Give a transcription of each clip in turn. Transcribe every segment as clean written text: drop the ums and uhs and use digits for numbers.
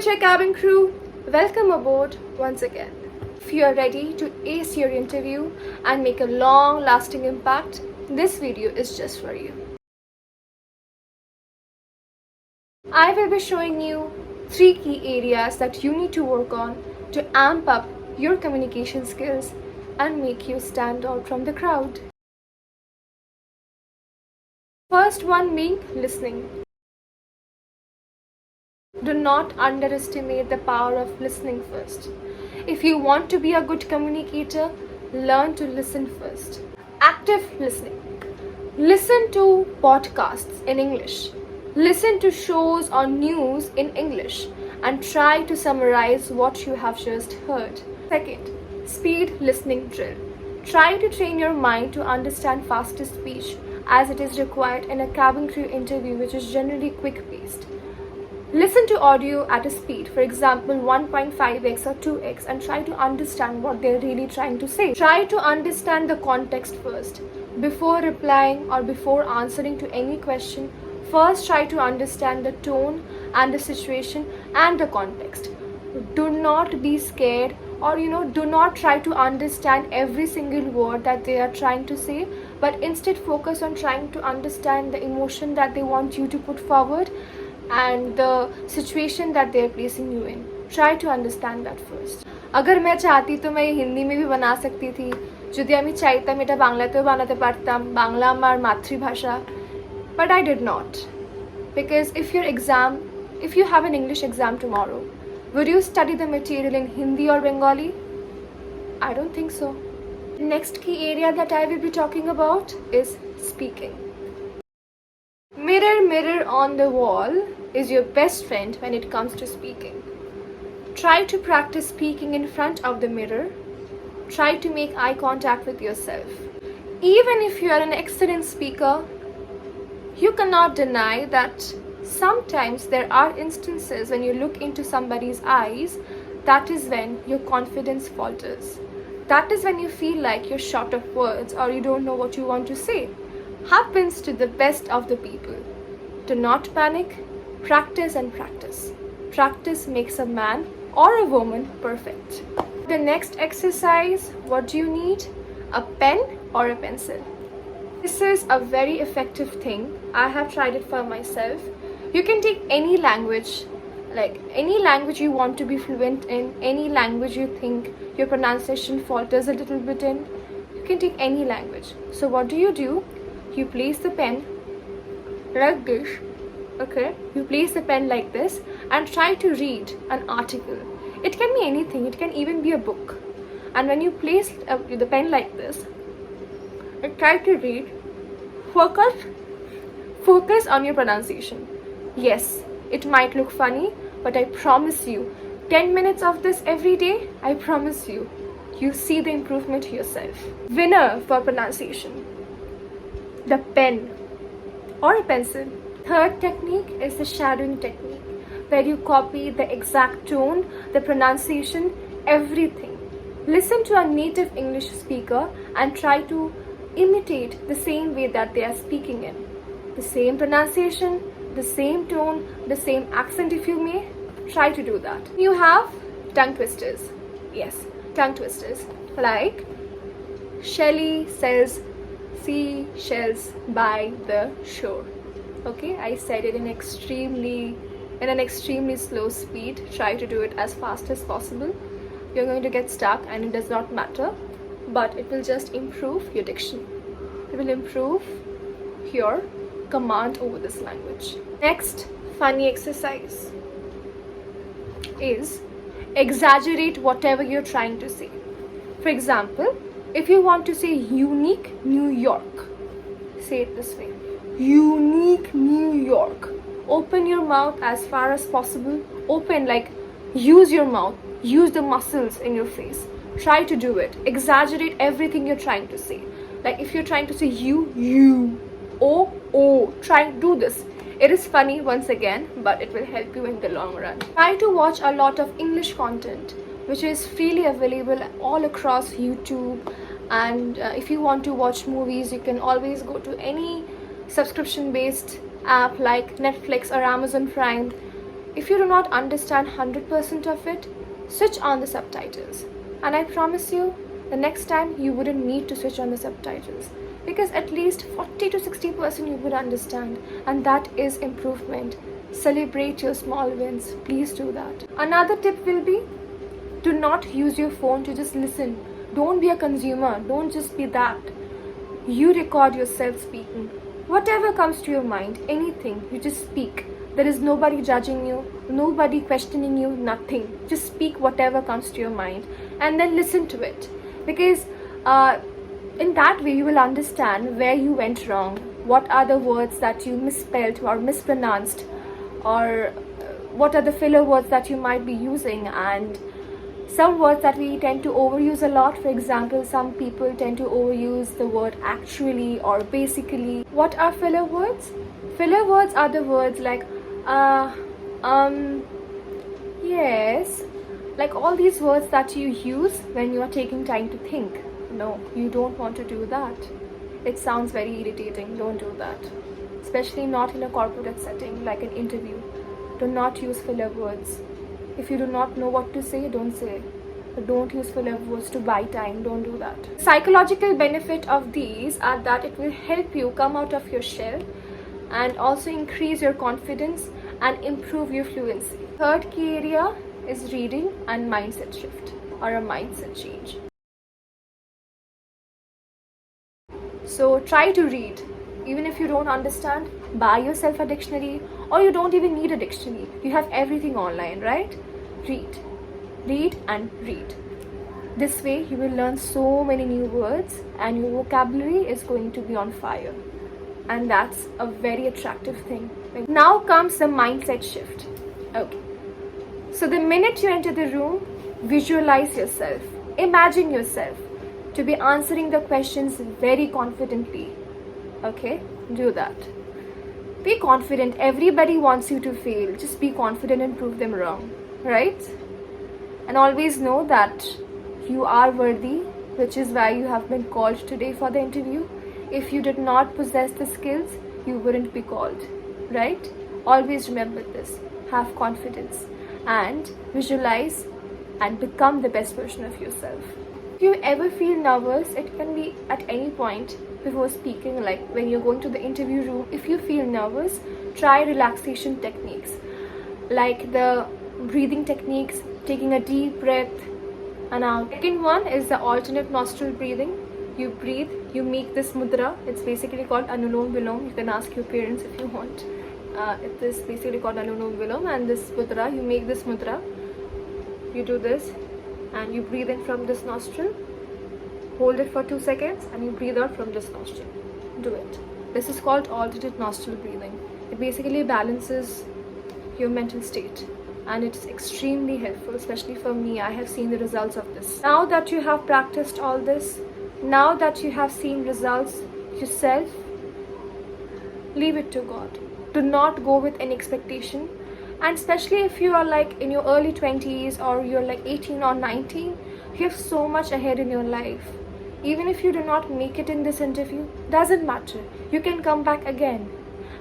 Future cabin crew, welcome aboard once again. If you are ready to ace your interview and make a long-lasting impact, this video is just for you. I will be showing you 3 key areas that you need to work on to amp up your communication skills and make you stand out from the crowd. First one being listening. Do not underestimate the power of listening first. If you want to be a good communicator, learn to listen first. Active listening. Listen to podcasts in English. Listen to shows or news in English and try to summarize what you have just heard. Second, speed listening drill. Try to train your mind to understand faster speech as it is required in a cabin crew interview, which is generally quick-paced. Listen to audio at a speed, for example 1.5x or 2x, and try to understand what they're really trying to say. Try to understand the context first. Before replying or before answering to any question, first try to understand the tone and the situation and the context. Do not be scared or do not try to understand every single word that they are trying to say, but instead focus on trying to understand the emotion that they want you to put forward and the situation that they are placing you in. Try to understand that first. अगर मैं चाहती तो मैं हिंदी में भी बना सकती थी, যদি আমি চাইতাম এটা বাংলাতেও বানাতে পারতাম, বাংলা আমার মাতৃভাষা, but I did not. Because if you have an English exam tomorrow, would you study the material in Hindi or Bengali? I don't think so. Next key area that I will be talking about is speaking. Mirror, mirror on the wall is your best friend when it comes to speaking. Try to practice speaking in front of the mirror. Try to make eye contact with yourself. Even if you are an excellent speaker, you cannot deny that sometimes there are instances when you look into somebody's eyes, that is when your confidence falters. That is when you feel like you're short of words or you don't know what you want to say. Happens to the best of the people. Do not panic. Practice and practice. Practice makes a man or a woman perfect. The next exercise, what do you need? A pen or a pencil. This is a very effective thing. I have tried it for myself. You can take any language, like any language you want to be fluent in, any language you think your pronunciation falters a little bit in. You can take any language. So what do? You place the pen like this, okay? You place the pen like this and try to read an article. It can be anything, it can even be a book. And when you place the pen like this, try to read, focus on your pronunciation. Yes, it might look funny, but I promise you, 10 minutes of this every day, I promise you, you see the improvement yourself. Winner for pronunciation. The pen or a pencil. Third technique is the shadowing technique, where you copy the exact tone, the pronunciation, everything. Listen to a native English speaker and try to imitate the same way that they are speaking in. The same pronunciation, the same tone, the same accent if you may. Try to do that. You have tongue twisters. Yes, tongue twisters. Like Shelley sells seashells by the shore. Okay, I said it in an extremely slow speed. Try to do it as fast as possible. You're going to get stuck and it does not matter, but it will just improve your diction. It will improve your command over this language. Next funny exercise is exaggerate whatever you're trying to say. For example, if you want to say unique New York, say it this way. Unique New York. Open your mouth as far as possible. Open, like use your mouth. Use the muscles in your face. Try to do it. Exaggerate everything you're trying to say. Like if you're trying to say you, oh, try to do this. It is funny once again, but it will help you in the long run. Try to watch a lot of English content, which is freely available all across YouTube. And if you want to watch movies, you can always go to any subscription based app like Netflix or Amazon Prime. If you do not understand 100% of it, switch on the subtitles. And I promise you, the next time you wouldn't need to switch on the subtitles, because at least 40 to 60% you would understand, and that is improvement. Celebrate your small wins. Please do that. Another tip will be, do not use your phone to just listen. Don't be a consumer. Don't just be that. You record yourself speaking. Whatever comes to your mind, anything, you just speak. There is nobody judging you, nobody questioning you, nothing. Just speak whatever comes to your mind and then listen to it. Because in that way you will understand where you went wrong, what are the words that you misspelled or mispronounced, or what are the filler words that you might be using, and some words that we tend to overuse a lot. For example, some people tend to overuse the word actually or basically. What are filler words? Filler words are the words like yes, like all these words that you use when you are taking time to think. No, you don't want to do that. It sounds very irritating. Don't do that. Especially not in a corporate setting like an interview. Do not use filler words. If you do not know what to say, don't say. But don't use filler words to buy time. Don't do that. Psychological benefit of these are that it will help you come out of your shell and also increase your confidence and improve your fluency. Third key area is reading and mindset shift or a mindset change. So try to read. Even if you don't understand, buy yourself a dictionary, or you don't even need a dictionary. You have everything online, right? Read. Read and read. This way you will learn so many new words and your vocabulary is going to be on fire. And that's a very attractive thing. Now comes the mindset shift. Okay. So the minute you enter the room, visualize yourself. Imagine yourself to be answering the questions very confidently. Okay? Do that. Be confident. Everybody wants you to fail. Just be confident and prove them wrong. Right? And always know that you are worthy, which is why you have been called today for the interview. If you did not possess the skills, you wouldn't be called. Right? Always remember this. Have confidence and visualize and become the best version of yourself. If you ever feel nervous, it can be at any point before speaking, like when you're going to the interview room. If you feel nervous, try relaxation techniques like the breathing techniques, taking a deep breath and out. Second one is the alternate nostril breathing. You breathe, you make this mudra. It's basically called Anulom Vilom. You can ask your parents if you want. It is basically called Anulom Vilom, and this mudra, you make this mudra. You do this and you breathe in from this nostril, hold it for 2 seconds and you breathe out from this nostril. Do it. This is called alternate nostril breathing. It basically balances your mental state and it's extremely helpful, especially for me. I have seen the results of this. Now that you have practiced all this, now that you have seen results yourself, leave it to God. Do not go with any expectation. And especially if you are like in your early 20s or you're like 18 or 19, you have so much ahead in your life. Even if you do not make it in this interview, doesn't matter. You can come back again.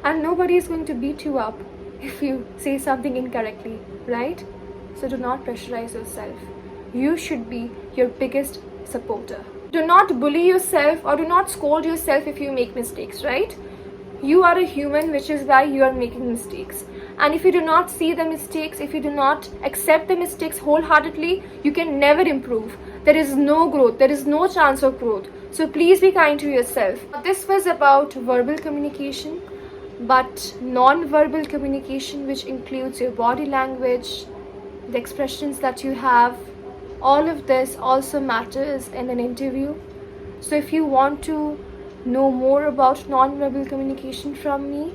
And nobody is going to beat you up if you say something incorrectly, right? So do not pressurize yourself. You should be your biggest supporter. Do not bully yourself or do not scold yourself if you make mistakes, right? You are a human, which is why you are making mistakes. And if you do not see the mistakes, if you do not accept the mistakes wholeheartedly, you can never improve. There is no growth. There is no chance of growth. So please be kind to yourself. This was about verbal communication, but non-verbal communication, which includes your body language, the expressions that you have, all of this also matters in an interview. So if you want to know more about non-verbal communication from me,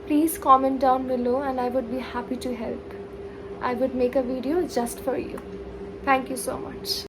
please comment down below and I would be happy to help. I would make a video just for you. Thank you so much.